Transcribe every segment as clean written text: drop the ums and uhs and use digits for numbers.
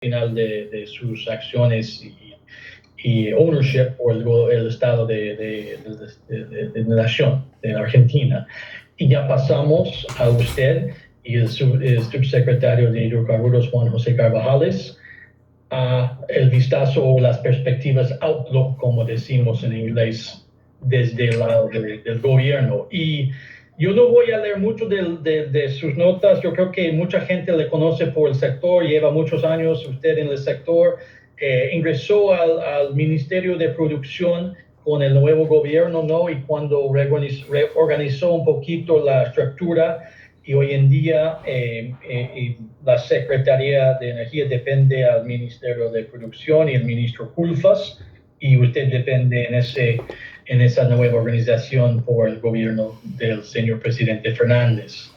final de sus acciones y ownership por el Estado de Nación, de Argentina. Y ya pasamos a usted y el subsecretario de Hidrocarburos, Juan José Carvajales, a el vistazo o las perspectivas outlook, como decimos en inglés, desde el lado del gobierno. Y yo no voy a leer mucho de sus notas. Yo creo que mucha gente le conoce por el sector, lleva muchos años usted en el sector. Ingresó al Ministerio de Producción con el nuevo gobierno, ¿no? Y cuando reorganizó un poquito la estructura, y hoy en día la Secretaría de Energía depende al Ministerio de Producción y el ministro Culfas, y usted depende en esa nueva organización por el gobierno del señor presidente Fernández.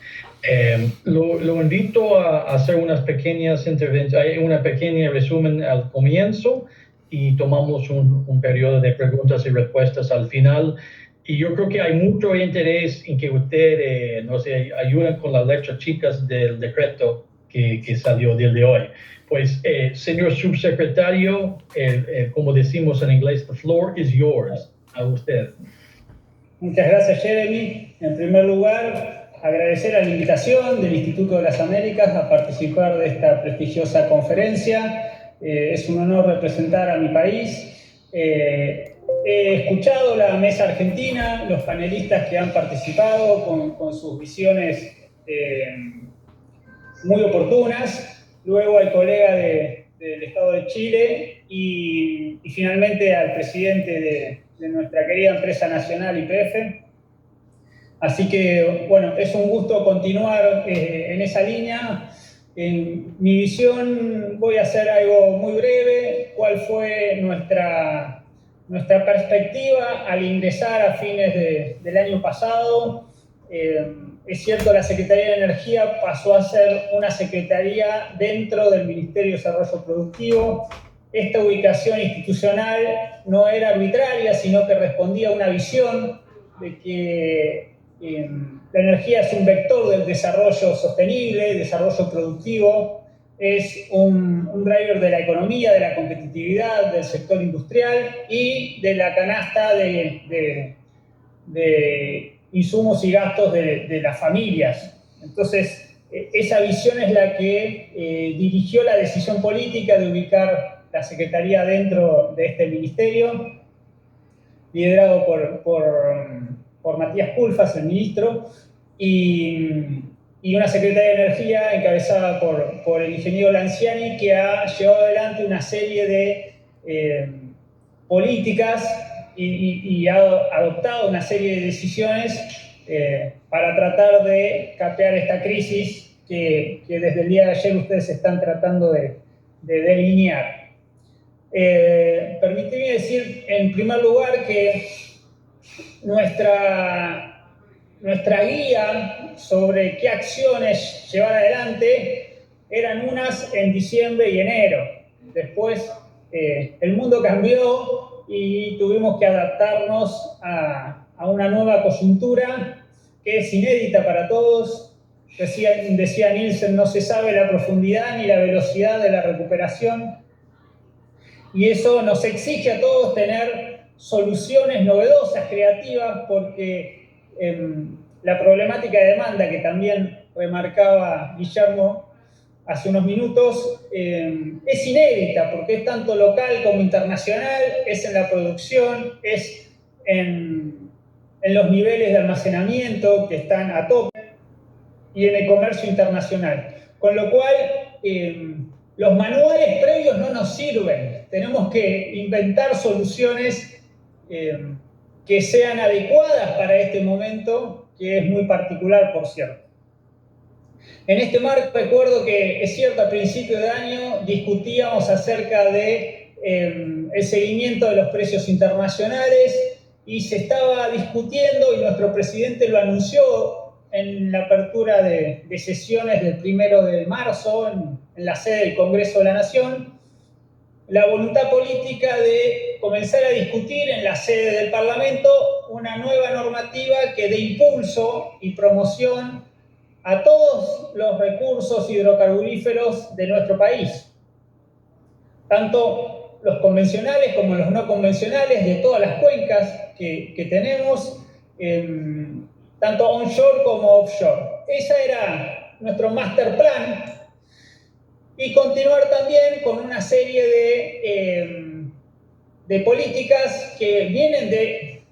Lo invito a hacer unas pequeñas intervenciones, una pequeña resumen al comienzo y tomamos un periodo de preguntas y respuestas al final. Y yo creo que hay mucho interés en que usted nos ayude con las letras chicas del decreto que salió del de hoy. Pues, señor subsecretario, como decimos en inglés, the floor is yours. A usted. Muchas gracias, Jeremy. En primer lugar, agradecer a la invitación del Instituto de las Américas a participar de esta prestigiosa conferencia. Es un honor representar a mi país. He escuchado la mesa argentina, los panelistas que han participado con sus visiones muy oportunas, luego al colega del Estado de Chile y finalmente al presidente de nuestra querida empresa nacional YPF. Así que, bueno, es un gusto continuar en esa línea. En mi visión voy a hacer algo muy breve. ¿Cuál fue nuestra perspectiva al ingresar a fines del año pasado? Es cierto, la Secretaría de Energía pasó a ser una secretaría dentro del Ministerio de Desarrollo Productivo. Esta ubicación institucional no era arbitraria, sino que respondía a una visión de que la energía es un vector del desarrollo sostenible, desarrollo productivo, es un driver de la economía, de la competitividad, del sector industrial y de la canasta de insumos y gastos de las familias. Entonces, esa visión es la que dirigió la decisión política de ubicar la Secretaría dentro de este ministerio, liderado por Matías Culfas, el ministro, y una Secretaría de Energía encabezada por el ingeniero Lanciani, que ha llevado adelante una serie de políticas y ha adoptado una serie de decisiones para tratar de capear esta crisis que desde el día de ayer ustedes están tratando de delinear. Permíteme decir, en primer lugar, que nuestra guía sobre qué acciones llevar adelante eran unas en diciembre y enero. Después el mundo cambió y tuvimos que adaptarnos a una nueva coyuntura que es inédita para todos. Decía Nielsen, no se sabe la profundidad ni la velocidad de la recuperación, y eso nos exige a todos tener soluciones novedosas, creativas, porque la problemática de demanda que también remarcaba Guillermo hace unos minutos es inédita, porque es tanto local como internacional, es en la producción, es en los niveles de almacenamiento que están a tope y en el comercio internacional. Con lo cual, los manuales previos no nos sirven. Tenemos que inventar soluciones que sean adecuadas para este momento, que es muy particular, por cierto. En este marco recuerdo que, es cierto, a principio de año discutíamos acerca de el seguimiento de los precios internacionales y se estaba discutiendo, y nuestro presidente lo anunció en la apertura de sesiones del 1 de marzo en la sede del Congreso de la Nación, la voluntad política de comenzar a discutir en la sede del Parlamento una nueva normativa que dé impulso y promoción a todos los recursos hidrocarburíferos de nuestro país. tanto los convencionales como los no convencionales, de todas las cuencas que tenemos, tanto onshore como offshore. Ese era nuestro master plan, y continuar también con una serie de políticas que vienen de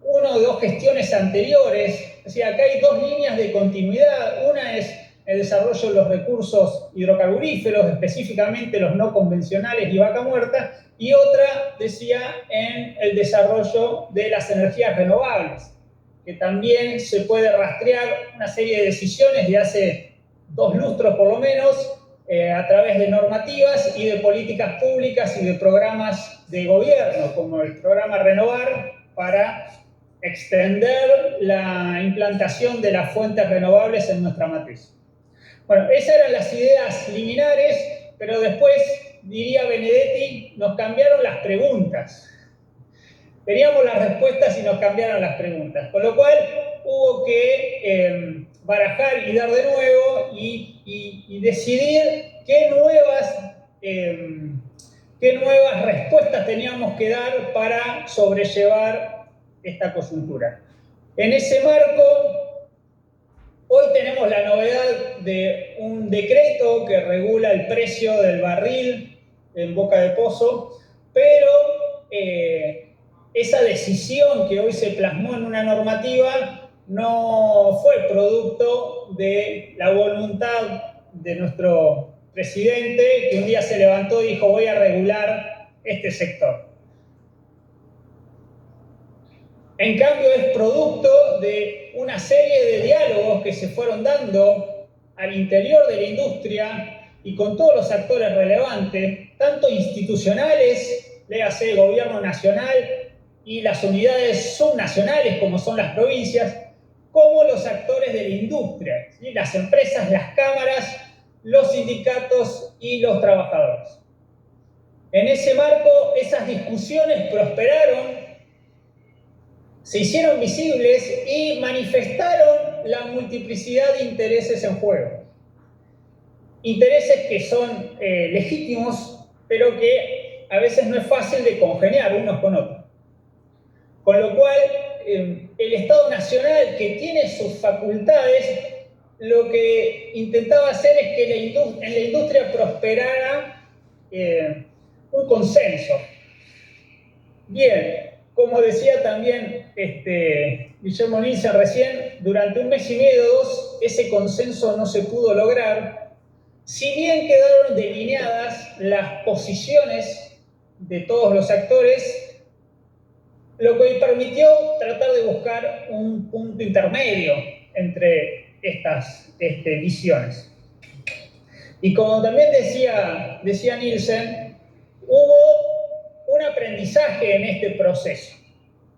una o dos gestiones anteriores. O sea, acá hay dos líneas de continuidad. Una es el desarrollo de los recursos hidrocarburíferos, específicamente los no convencionales y vaca muerta, y otra, decía, en el desarrollo de las energías renovables, que también se puede rastrear una serie de decisiones de hace 2 lustros por lo menos, a través de normativas y de políticas públicas y de programas de gobierno, como el programa Renovar, para extender la implantación de las fuentes renovables en nuestra matriz. Bueno, esas eran las ideas liminares, pero después, diría Benedetti, nos cambiaron las preguntas. Teníamos las respuestas y nos cambiaron las preguntas, con lo cual hubo que barajar y dar de nuevo y decidir qué nuevas respuestas teníamos que dar para sobrellevar esta coyuntura. En ese marco, hoy tenemos la novedad de un decreto que regula el precio del barril en Boca de Pozo, pero esa decisión que hoy se plasmó en una normativa no fue producto de la voluntad de nuestro presidente, que un día se levantó y dijo: voy a regular este sector. En cambio, es producto de una serie de diálogos que se fueron dando al interior de la industria y con todos los actores relevantes, tanto institucionales, léase gobierno nacional y las unidades subnacionales, como son las provincias, como los actores de la industria, ¿sí? Las empresas, las cámaras, los sindicatos y los trabajadores. En ese marco, esas discusiones prosperaron, se hicieron visibles y manifestaron la multiplicidad de intereses en juego. Intereses que son legítimos, pero que a veces no es fácil de congeniar unos con otros. Con lo cual, el Estado Nacional, que tiene sus facultades, lo que intentaba hacer es que en la industria prosperara un consenso. Bien, como decía también Guillermo Nielsen recién, durante 1 mes y medio, 2, ese consenso no se pudo lograr, si bien quedaron delineadas las posiciones de todos los actores, lo que permitió tratar de buscar un punto intermedio entre estas visiones. Y como también decía Nielsen, hubo un aprendizaje en este proceso.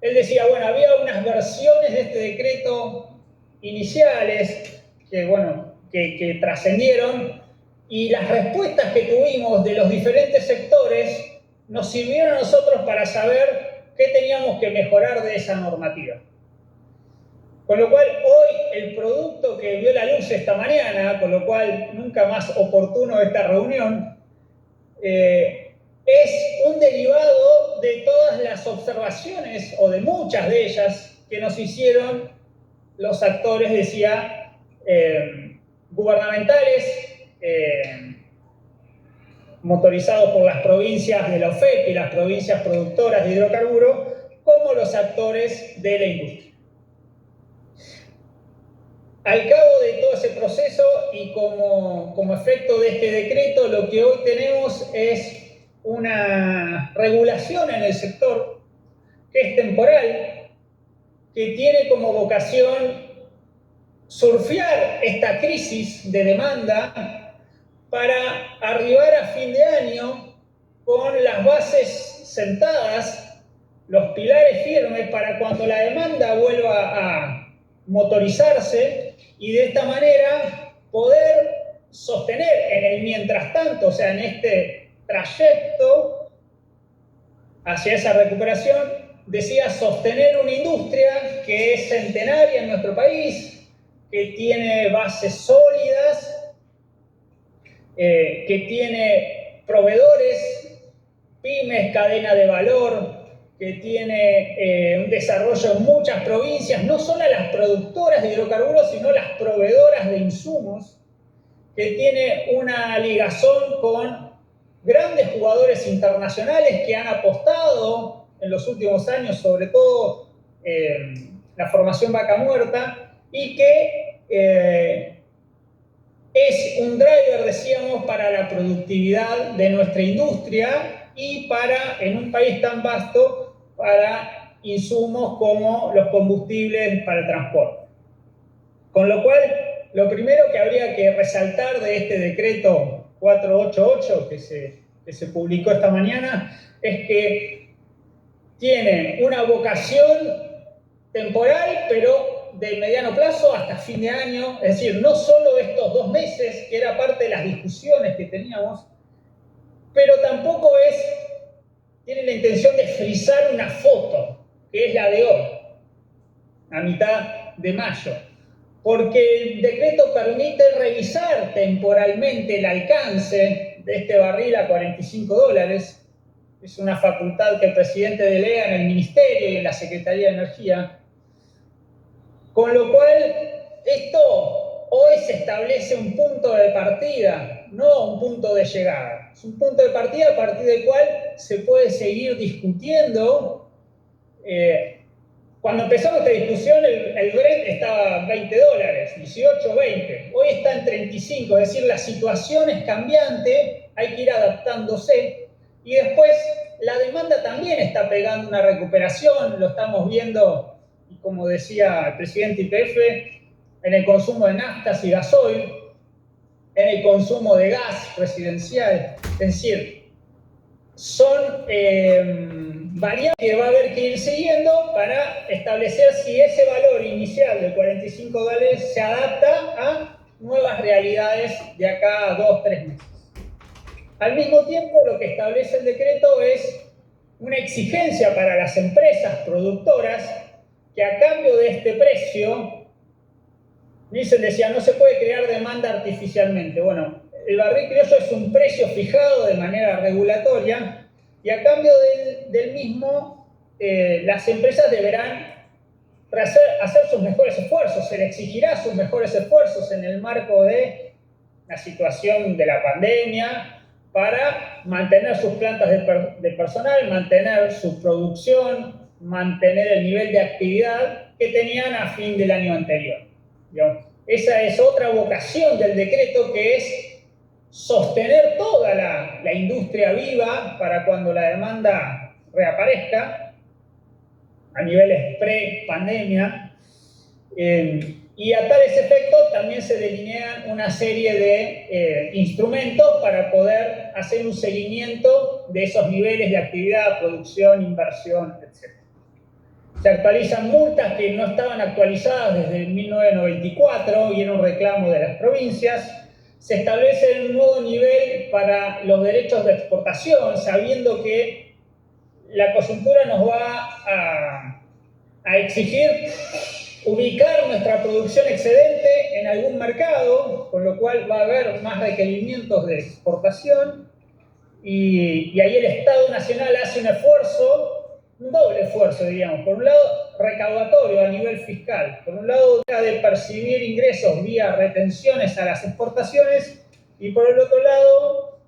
Él decía, bueno, había unas versiones de este decreto iniciales que trascendieron, y las respuestas que tuvimos de los diferentes sectores nos sirvieron a nosotros para saber qué teníamos que mejorar de esa normativa. Con lo cual, hoy el producto que vio la luz esta mañana, con lo cual nunca más oportuno esta reunión, es un derivado de todas las observaciones, o de muchas de ellas, que nos hicieron los actores, decía, gubernamentales, motorizados por las provincias de la OFEP y las provincias productoras de hidrocarburos, como los actores de la industria. Al cabo de todo ese proceso y como efecto de este decreto, lo que hoy tenemos es una regulación en el sector que es temporal, que tiene como vocación surfear esta crisis de demanda para arribar a fin de año con las bases sentadas, los pilares firmes, para cuando la demanda vuelva a motorizarse y de esta manera poder sostener en el mientras tanto, o sea, en este trayecto hacia esa recuperación, decía, sostener una industria que es centenaria en nuestro país, que tiene bases sólidas, que tiene proveedores pymes, cadena de valor, que tiene un desarrollo en muchas provincias, no solo las productoras de hidrocarburos, sino las proveedoras de insumos, que tiene una ligazón con grandes jugadores internacionales que han apostado en los últimos años, sobre todo la formación Vaca Muerta, y que es un driver, decíamos, para la productividad de nuestra industria y para, en un país tan vasto, para insumos como los combustibles para el transporte. Con lo cual, lo primero que habría que resaltar de este decreto 488 que se publicó esta mañana es que tiene una vocación temporal, pero de mediano plazo hasta fin de año, es decir, no solo estos 2 meses, que era parte de las discusiones que teníamos, pero tampoco tiene la intención de frizar una foto, que es la de hoy, a mitad de mayo, porque el decreto permite revisar temporalmente el alcance de este barril a $45. Es una facultad que el presidente delega en el Ministerio y en la Secretaría de Energía. Con lo cual, esto hoy se establece un punto de partida, no un punto de llegada. Es un punto de partida a partir del cual se puede seguir discutiendo. Cuando empezamos esta discusión, el Brent estaba a $20, 18, 20. Hoy está en 35, es decir, la situación es cambiante, hay que ir adaptándose. Y después, la demanda también está pegando una recuperación, lo estamos viendo, y como decía el presidente YPF, en el consumo de naftas y gasoil, en el consumo de gas residencial. Es decir, son variables que va a haber que ir siguiendo para establecer si ese valor inicial de $45 se adapta a nuevas realidades de acá a 2, 3 meses. Al mismo tiempo, lo que establece el decreto es una exigencia para las empresas productoras que a cambio de este precio, Nielsen decía, no se puede crear demanda artificialmente. Bueno, el barril criollo es un precio fijado de manera regulatoria y a cambio del mismo, las empresas deberán hacer sus mejores esfuerzos, se le exigirá sus mejores esfuerzos en el marco de la situación de la pandemia para mantener sus plantas de personal, mantener su producción, mantener el nivel de actividad que tenían a fin del año anterior. Esa es otra vocación del decreto, que es sostener toda la industria viva para cuando la demanda reaparezca a niveles pre-pandemia. Y a tales efectos también se delinean una serie de instrumentos para poder hacer un seguimiento de esos niveles de actividad, producción, inversión, etc. Se actualizan multas que no estaban actualizadas desde 1994 y era un reclamo de las provincias. Se establece un nuevo nivel para los derechos de exportación, sabiendo que la coyuntura nos va a exigir ubicar nuestra producción excedente en algún mercado, con lo cual va a haber más requerimientos de exportación y ahí el Estado Nacional hace un esfuerzo, un doble esfuerzo, diríamos. Por un lado, recaudatorio a nivel fiscal. Por un lado, deja de percibir ingresos vía retenciones a las exportaciones y por el otro lado,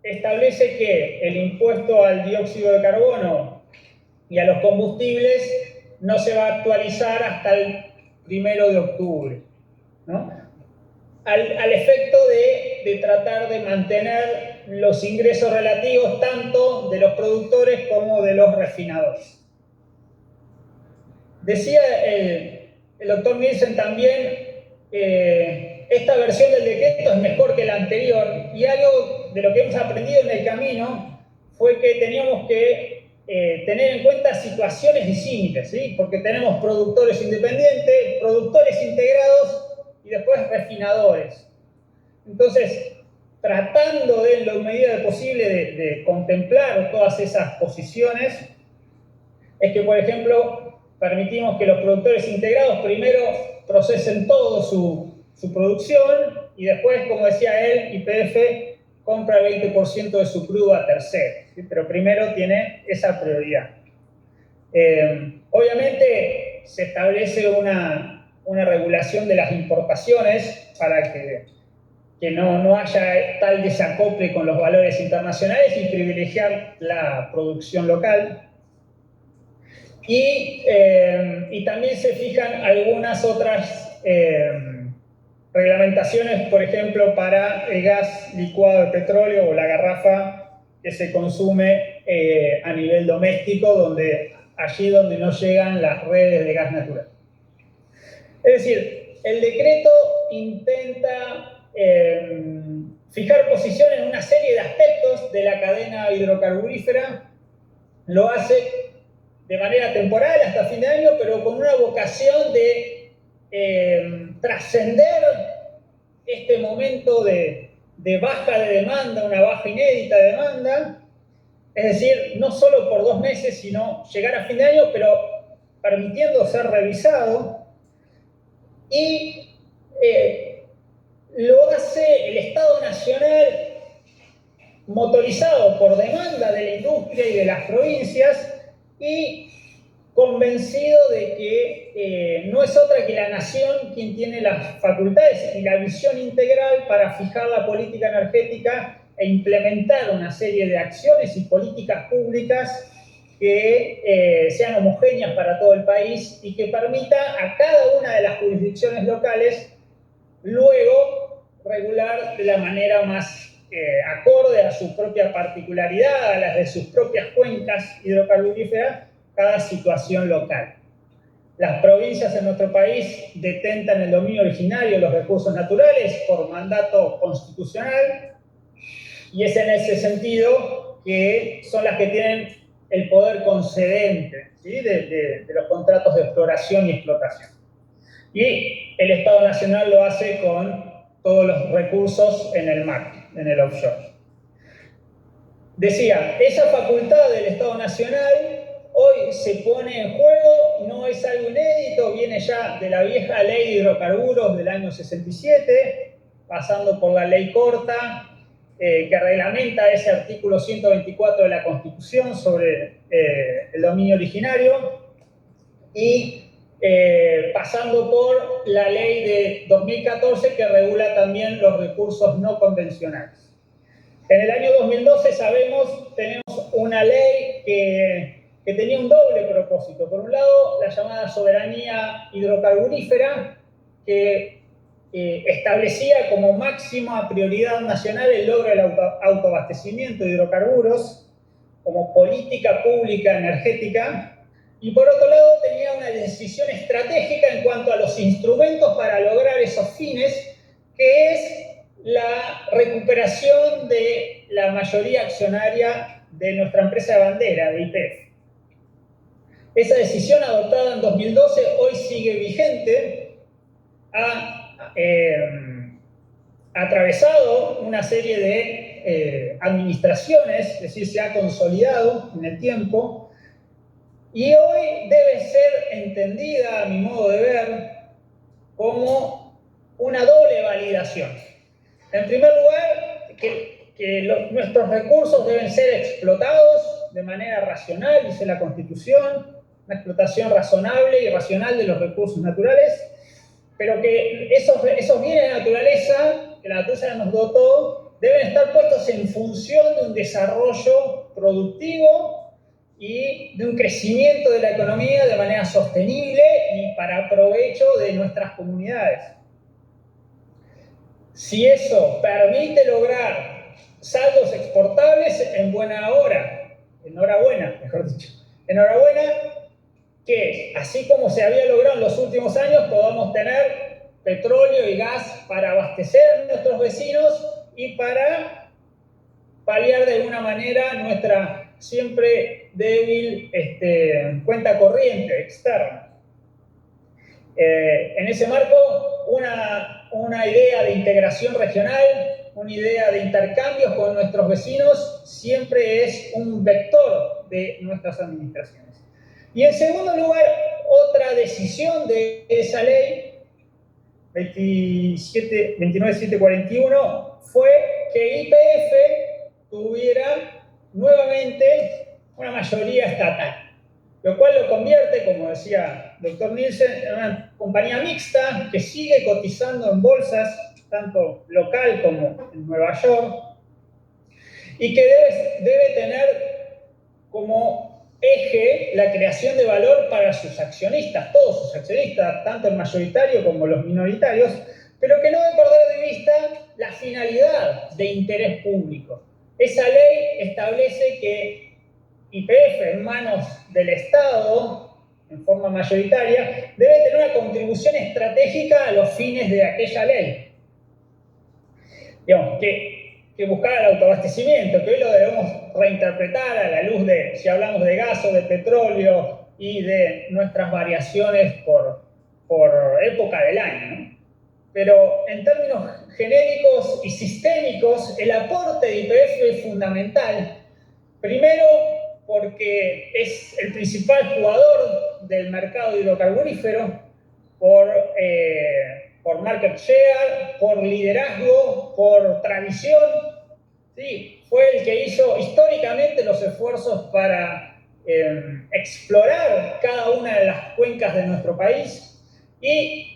establece que el impuesto al dióxido de carbono y a los combustibles no se va a actualizar hasta el 1 de octubre, ¿no? Al efecto de tratar de mantener los ingresos relativos tanto de los productores como de los refinadores. Decía el doctor Nielsen también, esta versión del decreto es mejor que la anterior, y algo de lo que hemos aprendido en el camino fue que teníamos que tener en cuenta situaciones disímiles, ¿sí? Porque tenemos productores independientes, productores integrados y después refinadores. Entonces, tratando de, en la medida posible, de contemplar todas esas posiciones, es que, por ejemplo, permitimos que los productores integrados primero procesen todo su producción y después, como decía él, YPF, compra el 20% de su crudo a terceros, ¿sí? Pero primero tiene esa prioridad. Obviamente se establece una regulación de las importaciones para que no haya tal desacople con los valores internacionales y privilegiar la producción local. Y también se fijan algunas otras reglamentaciones, por ejemplo, para el gas licuado de petróleo o la garrafa que se consume a nivel doméstico, allí donde no llegan las redes de gas natural. Es decir, el decreto intenta fijar posición en una serie de aspectos de la cadena hidrocarburífera. Lo hace de manera temporal hasta fin de año, pero con una vocación de trascender este momento de baja de demanda, una baja inédita de demanda, es decir, no solo por 2 meses, sino llegar a fin de año, pero permitiendo ser revisado. Y lo hace el Estado Nacional motorizado por demanda de la industria y de las provincias y convencido de que no es otra que la nación quien tiene las facultades y la visión integral para fijar la política energética e implementar una serie de acciones y políticas públicas que sean homogéneas para todo el país y que permita a cada una de las jurisdicciones locales luego regular de la manera más acorde a su propia particularidad, a las de sus propias cuencas hidrocarburíferas, cada situación local. Las provincias en nuestro país detentan el dominio originario de los recursos naturales por mandato constitucional y es en ese sentido que son las que tienen el poder concedente, ¿sí? de los contratos de exploración y explotación. Y el Estado Nacional lo hace con todos los recursos en el mar, en el offshore. Decía, esa facultad del Estado Nacional hoy se pone en juego, no es algo inédito, viene ya de la vieja ley de hidrocarburos del año 67, pasando por la ley corta, que reglamenta ese artículo 124 de la Constitución sobre el dominio originario, y pasando por la ley de 2014 que regula también los recursos no convencionales. En el año 2012 tenemos una ley que tenía un doble propósito. Por un lado, la llamada soberanía hidrocarburífera, que establecía como máxima prioridad nacional el logro del autoabastecimiento de hidrocarburos como política pública energética. Y por otro lado, tenía una decisión estratégica en cuanto a los instrumentos para lograr esos fines, que es la recuperación de la mayoría accionaria de nuestra empresa de bandera, de YPF. Esa decisión adoptada en 2012 hoy sigue vigente, ha atravesado una serie de administraciones, es decir, se ha consolidado en el tiempo, y hoy debe ser entendida, a mi modo de ver, como una doble validación. En primer lugar, que nuestros recursos deben ser explotados de manera racional, dice la Constitución, una explotación razonable y racional de los recursos naturales, pero que esos bienes de naturaleza, que la naturaleza nos dotó, deben estar puestos en función de un desarrollo productivo y de un crecimiento de la economía de manera sostenible y para provecho de nuestras comunidades. Si eso permite lograr saldos exportables, en buena hora, enhorabuena, mejor dicho, enhorabuena, que así como se había logrado en los últimos años, podamos tener petróleo y gas para abastecer a nuestros vecinos y para paliar de alguna manera nuestra siempre débil cuenta corriente externa. En ese marco, una idea de integración regional, una idea de intercambios con nuestros vecinos, siempre es un vector de nuestras administraciones. Y en segundo lugar, otra decisión de esa ley, 29741, fue que YPF tuviera nuevamente una mayoría estatal, lo cual lo convierte, como decía el doctor Nielsen, en una compañía mixta que sigue cotizando en bolsas, tanto local como en Nueva York, y que debe tener como eje la creación de valor para sus accionistas, todos sus accionistas, tanto el mayoritario como los minoritarios, pero que no debe perder de vista la finalidad de interés público. Esa ley establece que YPF, en manos del Estado, en forma mayoritaria, debe tener una contribución estratégica a los fines de aquella ley. Digamos, que buscara el autoabastecimiento, que hoy lo debemos reinterpretar a la luz de, si hablamos de gas o de petróleo y de nuestras variaciones por época del año, ¿no? Pero en términos genéricos y sistémicos, el aporte de YPF es fundamental. Primero, porque es el principal jugador del mercado hidrocarburífero por market share, por liderazgo, por tradición. ¿Sí? Fue el que hizo históricamente los esfuerzos para explorar cada una de las cuencas de nuestro país y,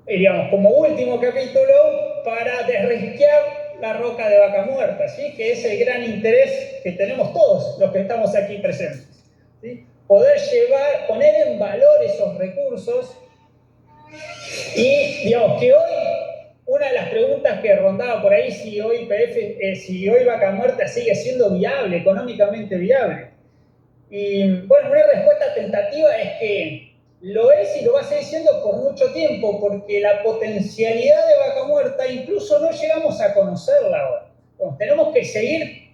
digamos, como último capítulo, para desrisquear la roca de Vaca Muerta, ¿sí? Que es el gran interés que tenemos todos los que estamos aquí presentes, ¿sí? Poder poner en valor esos recursos y, digamos, que hoy, una de las preguntas que rondaba por ahí, si hoy Vaca Muerta sigue siendo viable, económicamente viable. Y, bueno, una respuesta tentativa es que lo es y lo va a seguir siendo por mucho tiempo, porque la potencialidad de Vaca Muerta incluso no llegamos a conocerla ahora. Entonces, tenemos que seguir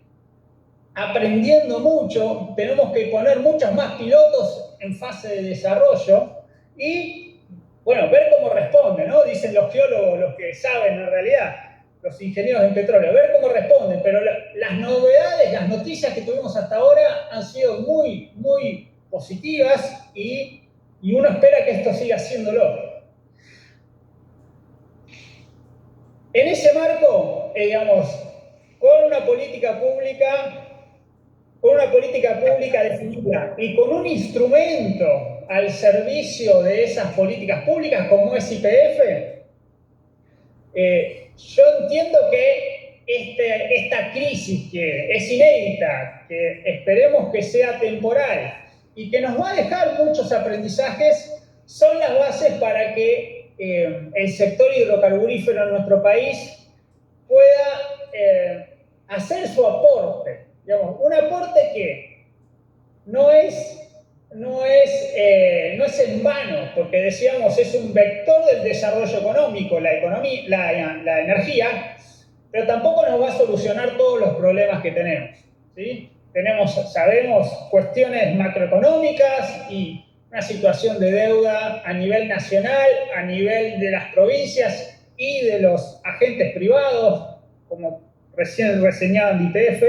aprendiendo mucho, tenemos que poner muchos más pilotos en fase de desarrollo y, bueno, ver cómo responden, ¿no? Dicen los geólogos, los que saben en realidad, los ingenieros en petróleo, ver cómo responden, pero las novedades, las noticias que tuvimos hasta ahora han sido muy, muy positivas y uno espera que esto siga haciéndolo. En ese marco, digamos, con una política pública definida y con un instrumento al servicio de esas políticas públicas como es YPF, yo entiendo que esta crisis que es inédita, que esperemos que sea temporal y que nos va a dejar muchos aprendizajes, son las bases para que el sector hidrocarburífero en nuestro país pueda hacer su aporte, digamos, un aporte que no es en vano, porque decíamos, es un vector del desarrollo económico, la energía, pero tampoco nos va a solucionar todos los problemas que tenemos, ¿sí? Sabemos cuestiones macroeconómicas y una situación de deuda a nivel nacional, a nivel de las provincias y de los agentes privados, como recién reseñaban YPF,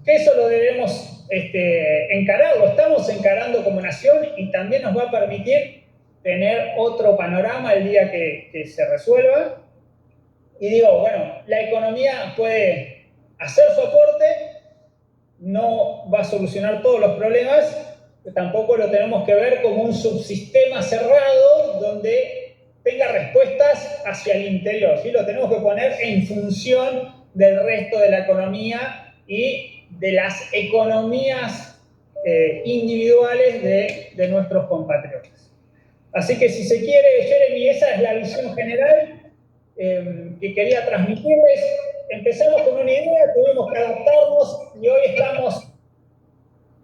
que eso lo debemos encarar, lo estamos encarando como nación y también nos va a permitir tener otro panorama el día que se resuelva. Y digo, bueno, la economía puede hacer su aporte, no va a solucionar todos los problemas, pero tampoco lo tenemos que ver como un subsistema cerrado donde tenga respuestas hacia el interior, ¿sí? Lo tenemos que poner en función del resto de la economía y de las economías individuales de nuestros compatriotas. Así que si se quiere, Jeremy, esa es la visión general que quería transmitirles. Empezamos con una idea, tuvimos que adaptarnos y hoy estamos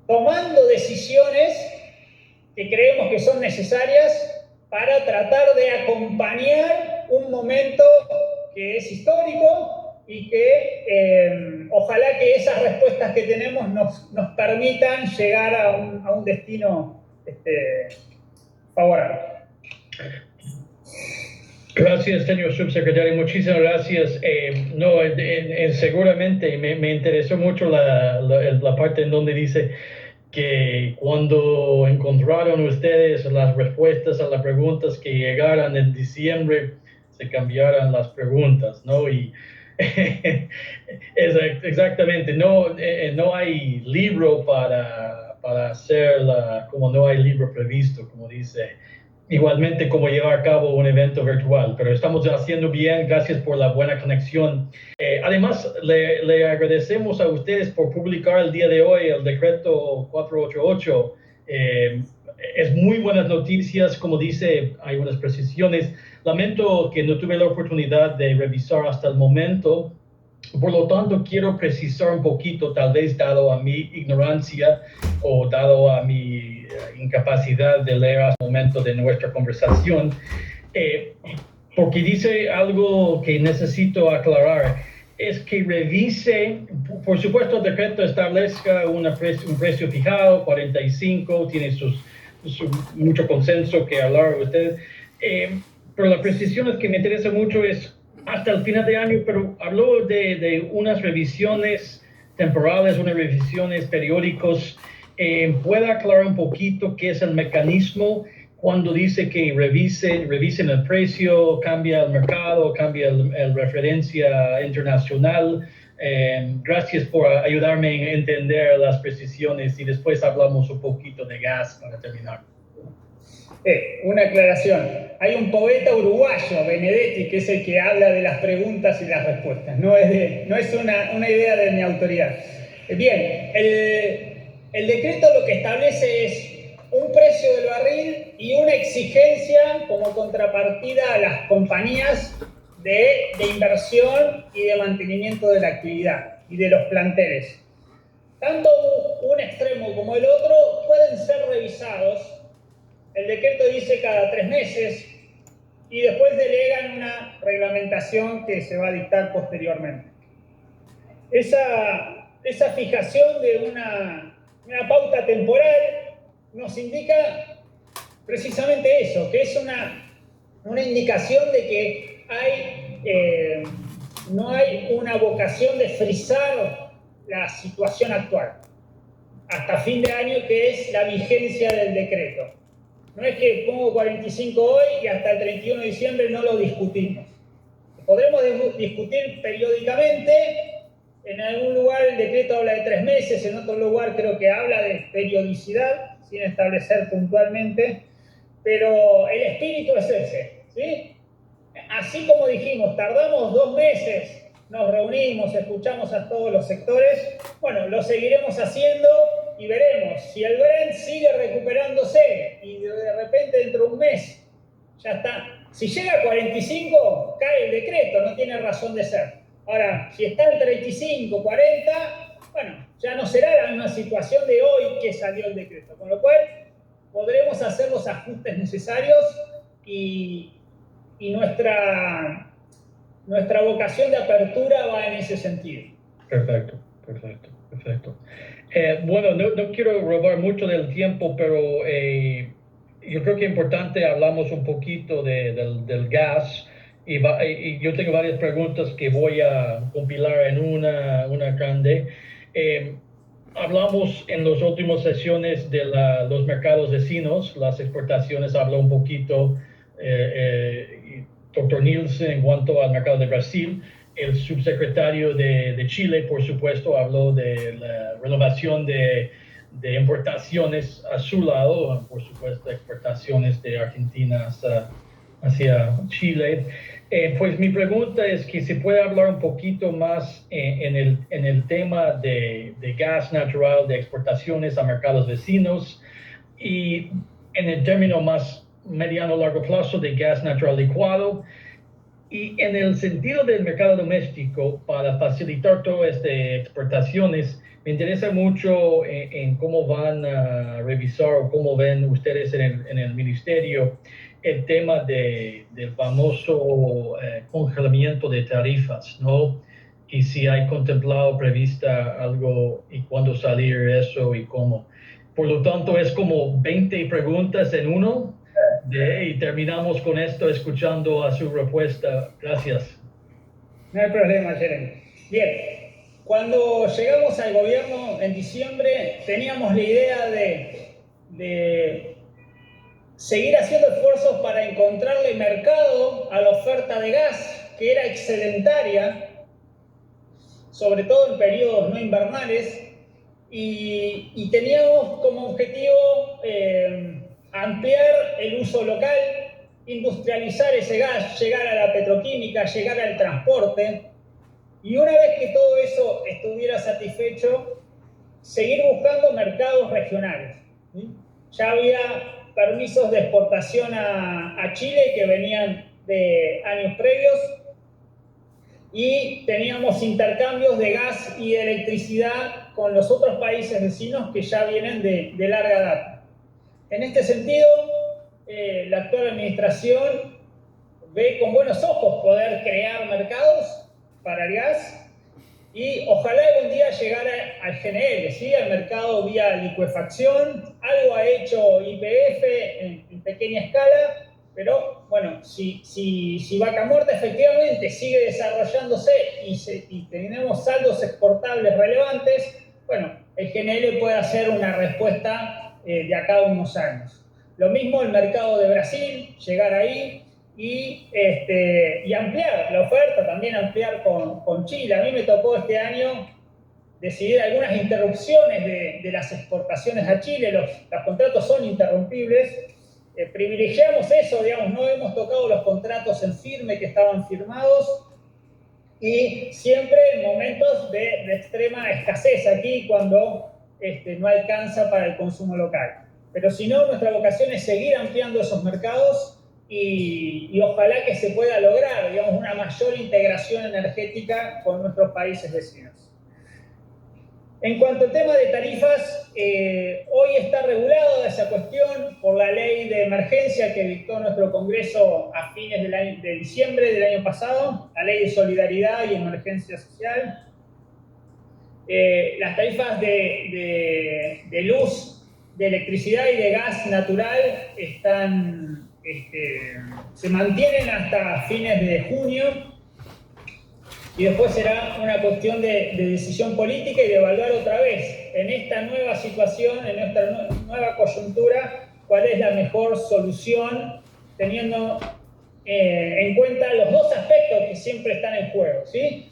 tomando decisiones que creemos que son necesarias para tratar de acompañar un momento que es histórico y que ojalá que esas respuestas que tenemos nos permitan llegar a un destino favorable. Gracias, señor subsecretario. Muchísimas gracias. Seguramente me interesó mucho la parte en donde dice que cuando encontraron ustedes las respuestas a las preguntas que llegaran en diciembre, se cambiaran las preguntas, ¿no? Y Exactamente, no, no hay libro para hacerla, como no hay libro previsto, como dice. Igualmente como llevar a cabo un evento virtual, pero estamos haciendo bien, gracias por la buena conexión. Además, le agradecemos a ustedes por publicar el día de hoy el decreto 488. Es muy buenas noticias, como dice, hay unas precisiones. Lamento que no tuve la oportunidad de revisar hasta el momento. Por lo tanto, quiero precisar un poquito, tal vez dado a mi ignorancia o dado a mi incapacidad de leer al momento de nuestra conversación, porque dice algo que necesito aclarar, es que revise, por supuesto el decreto establezca un precio fijado, 45, tiene mucho consenso que hablar usted, pero la precisión es que me interesa mucho es hasta el final de año, pero habló de unas revisiones temporales, unas revisiones periódicos. ¿Puede aclarar un poquito qué es el mecanismo cuando dice que revisen el precio, cambia el mercado, cambia el referencia internacional? Gracias por ayudarme a entender las precisiones y después hablamos un poquito de gas para terminar. Una aclaración. Hay un poeta uruguayo, Benedetti, que es el que habla de las preguntas y las respuestas. No es una idea de mi autoridad. Bien, el decreto lo que establece es un precio del barril y una exigencia como contrapartida a las compañías de inversión y de mantenimiento de la actividad y de los planteles. Tanto un extremo como el otro pueden ser revisados. El decreto dice cada 3 meses y después delegan una reglamentación que se va a dictar posteriormente. Esa fijación de una pauta temporal nos indica precisamente eso, que es una indicación de que no hay una vocación de frizar la situación actual hasta fin de año, que es la vigencia del decreto. No es que pongo 45 hoy y hasta el 31 de diciembre no lo discutimos. Podremos discutir periódicamente. En algún lugar el decreto habla de 3 meses, en otro lugar creo que habla de periodicidad, sin establecer puntualmente. Pero el espíritu es ese, ¿sí? Así como dijimos, tardamos 2 meses, nos reunimos, escuchamos a todos los sectores, bueno, lo seguiremos haciendo y veremos si el Brent sigue recuperándose y de repente dentro de un mes ya está. Si llega a 45, cae el decreto, no tiene razón de ser. Ahora, si está en 35, 40, bueno, ya no será la misma situación de hoy que salió el decreto, con lo cual podremos hacer los ajustes necesarios y nuestra vocación de apertura va en ese sentido. Perfecto. Bueno, no quiero robar mucho del tiempo, pero yo creo que es importante hablamos un poquito del gas y yo tengo varias preguntas que voy a compilar en una grande. Hablamos en las últimas sesiones de los mercados vecinos, las exportaciones, habló un poquito Dr. Nielsen en cuanto al mercado de Brasil. El subsecretario de Chile, por supuesto, habló de la renovación de importaciones a su lado, por supuesto, exportaciones de Argentina hacia Chile. Pues mi pregunta es que se puede hablar un poquito más en el tema de gas natural, de exportaciones a mercados vecinos y en el término más mediano largo plazo de gas natural licuado. Y en el sentido del mercado doméstico, para facilitar todas estas exportaciones, me interesa mucho en cómo van a revisar o cómo ven ustedes en el ministerio el tema del famoso congelamiento de tarifas, ¿no? Y si hay contemplado, prevista algo y cuándo salir eso y cómo. Por lo tanto, es como 20 preguntas en uno. Y terminamos con esto escuchando a su respuesta. Gracias. No hay problema, Jeremy. Bien, cuando llegamos al gobierno en diciembre teníamos la idea de seguir haciendo esfuerzos para encontrarle mercado a la oferta de gas, que era excedentaria, sobre todo en periodos no invernales, y teníamos como objetivo ampliar el uso local, industrializar ese gas, llegar a la petroquímica, llegar al transporte, y una vez que todo eso estuviera satisfecho, seguir buscando mercados regionales, ¿sí? Ya había permisos de exportación a Chile que venían de años previos, y teníamos intercambios de gas y de electricidad con los otros países vecinos que ya vienen de larga data. En este sentido, la actual administración ve con buenos ojos poder crear mercados para el gas, y ojalá algún día llegar al GNL, ¿sí? Al mercado vía licuefacción. Algo ha hecho YPF en pequeña escala, pero bueno, si Vaca Muerta efectivamente sigue desarrollándose y tenemos saldos exportables relevantes, bueno, el GNL puede hacer una respuesta de acá a unos años. Lo mismo el mercado de Brasil, llegar ahí, y ampliar la oferta, también ampliar con Chile. A mí me tocó este año decidir algunas interrupciones de las exportaciones a Chile. Los contratos son interrumpibles. Privilegiamos eso, digamos, no hemos tocado los contratos en firme que estaban firmados, y siempre en momentos de extrema escasez aquí, cuando no alcanza para el consumo local. Pero si no, nuestra vocación es seguir ampliando esos mercados, y ojalá que se pueda lograr, digamos, una mayor integración energética con nuestros países vecinos. En cuanto al tema de tarifas, hoy está regulada esa cuestión por la ley de emergencia que dictó nuestro Congreso a fines de diciembre del año pasado, la ley de solidaridad y emergencia social. Las tarifas de luz, de electricidad y de gas natural se mantienen hasta fines de junio, y después será una cuestión de decisión política y de evaluar otra vez en esta nueva situación, en esta nueva coyuntura, cuál es la mejor solución, teniendo en cuenta los dos aspectos que siempre están en juego, ¿sí?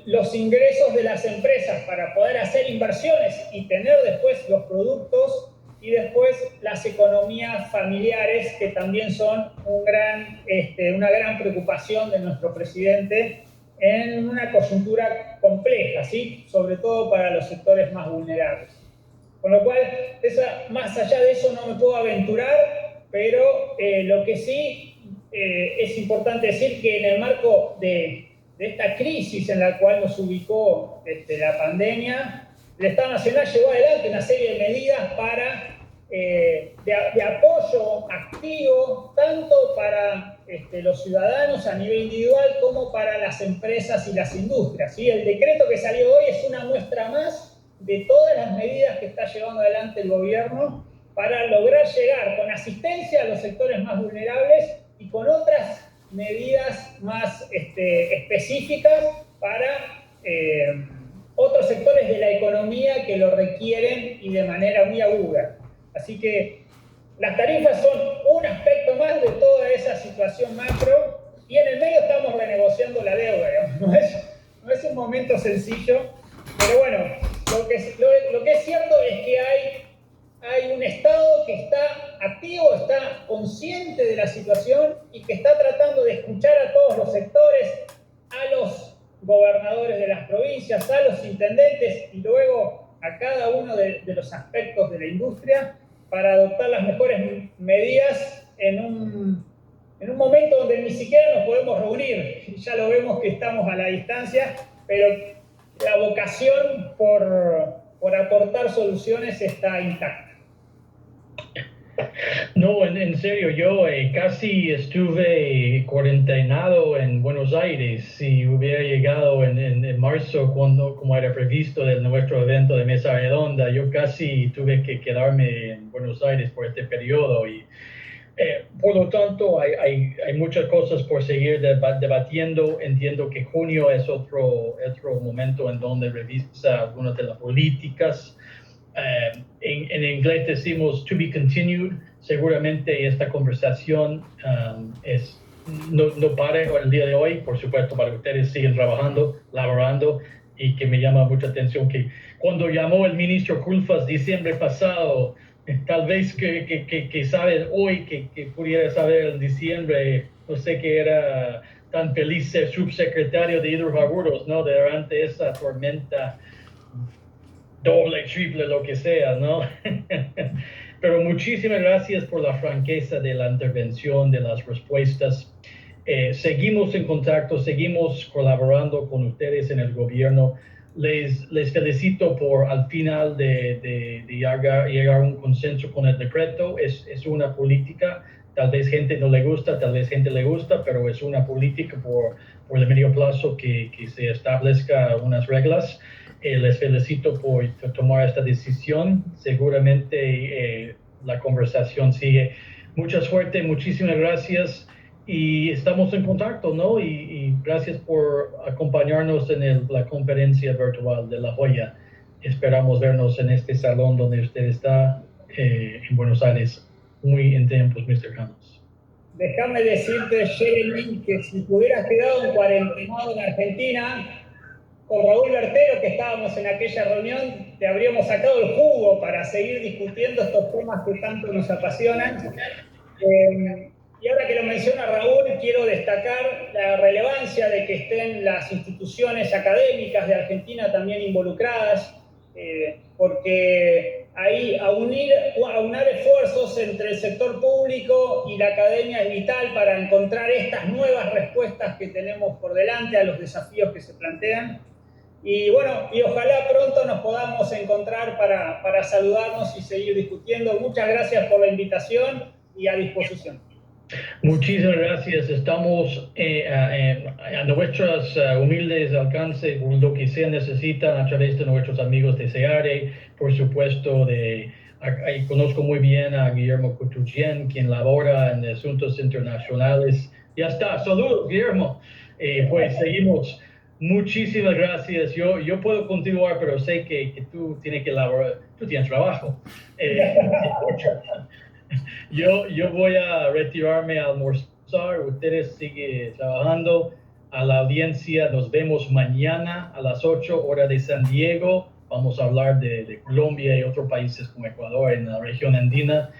Los ingresos de las empresas para poder hacer inversiones y tener después los productos, y después las economías familiares, que también son una gran preocupación de nuestro presidente en una coyuntura compleja, ¿sí? Sobre todo para los sectores más vulnerables. Con lo cual, más allá de eso no me puedo aventurar, pero lo que sí es importante decir que en el marco de esta crisis en la cual nos ubicó la pandemia, el Estado Nacional llevó adelante una serie de medidas de apoyo activo, tanto para los ciudadanos a nivel individual como para las empresas y las industrias, ¿sí? El decreto que salió hoy es una muestra más de todas las medidas que está llevando adelante el gobierno para lograr llegar con asistencia a los sectores más vulnerables y con otras medidas más específicas para otros sectores de la economía que lo requieren y de manera muy aguda. Así que las tarifas son un aspecto más de toda esa situación macro, y en el medio estamos renegociando la deuda, digamos. No es un momento sencillo, pero bueno, lo que es cierto es que hay un Estado que está activo, está consciente de la situación y que está tratando de escuchar a todos los sectores, a los gobernadores de las provincias, a los intendentes y luego a cada uno de los aspectos de la industria, para adoptar las mejores medidas en un momento donde ni siquiera nos podemos reunir. Ya lo vemos que estamos a la distancia, pero la vocación por aportar soluciones está intacta. No, en serio, yo casi estuve cuarentenado en Buenos Aires. Si hubiera llegado en marzo, como era previsto de nuestro evento de mesa redonda, yo casi tuve que quedarme en Buenos Aires por este periodo. Y por lo tanto, hay muchas cosas por seguir debatiendo. Entiendo que junio es otro momento en donde revisa algunas de las políticas. En inglés decimos to be continued. Seguramente esta conversación no para el día de hoy. Por supuesto, para ustedes siguen trabajando, laborando, y que me llama mucha atención que cuando llamó el ministro Culfas diciembre pasado, tal vez que sabe hoy que pudiera saber en diciembre, no sé qué era tan feliz ser subsecretario de hidrocarburos, ¿no? Durante esa tormenta doble, triple, lo que sea, ¿no? Pero muchísimas gracias por la franqueza de la intervención, de las respuestas. Seguimos en contacto, seguimos colaborando con ustedes en el gobierno. Les felicito por al final de llegar a un consenso con el decreto. Es una política, tal vez gente no le gusta, tal vez gente le gusta, pero es una política por el medio plazo que se establezca unas reglas. Les felicito por tomar esta decisión. Seguramente la conversación sigue. Mucha suerte, muchísimas gracias y estamos en contacto, ¿no? Y gracias por acompañarnos en la conferencia virtual de La Joya. Esperamos vernos en este salón donde usted está en Buenos Aires muy en tiempos muy cercanos. Déjame decirte, Jeremy, que si te hubieras quedado en cuarentenado en Argentina, con Raúl Bertero, que estábamos en aquella reunión, te habríamos sacado el jugo para seguir discutiendo estos temas que tanto nos apasionan. Y ahora que lo menciona Raúl, quiero destacar la relevancia de que estén las instituciones académicas de Argentina también involucradas, porque ahí aunar esfuerzos entre el sector público y la academia es vital para encontrar estas nuevas respuestas que tenemos por delante a los desafíos que se plantean. Y bueno, y ojalá pronto nos podamos encontrar para saludarnos y seguir discutiendo. Muchas gracias por la invitación y a disposición. Muchísimas gracias. Estamos a nuestros humildes alcances, lo que se necesitan a través de nuestros amigos de SEARE, por supuesto, conozco muy bien a Guillermo Couturier, quien labora en asuntos internacionales. Ya está, saludos, Guillermo. Pues seguimos. Muchísimas gracias. Yo puedo continuar, pero sé que tú tienes que elaborar, tú tienes trabajo. Yo voy a retirarme a almorzar, ustedes siguen trabajando. A la audiencia, nos vemos mañana a las 8 hora de San Diego. Vamos a hablar de Colombia y otros países como Ecuador en la región andina.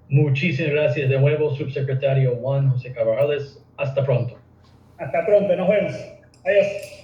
Muchísimas gracias de nuevo, subsecretario Juan José Cabarrales. Hasta pronto. Hasta pronto, nos vemos. Adiós.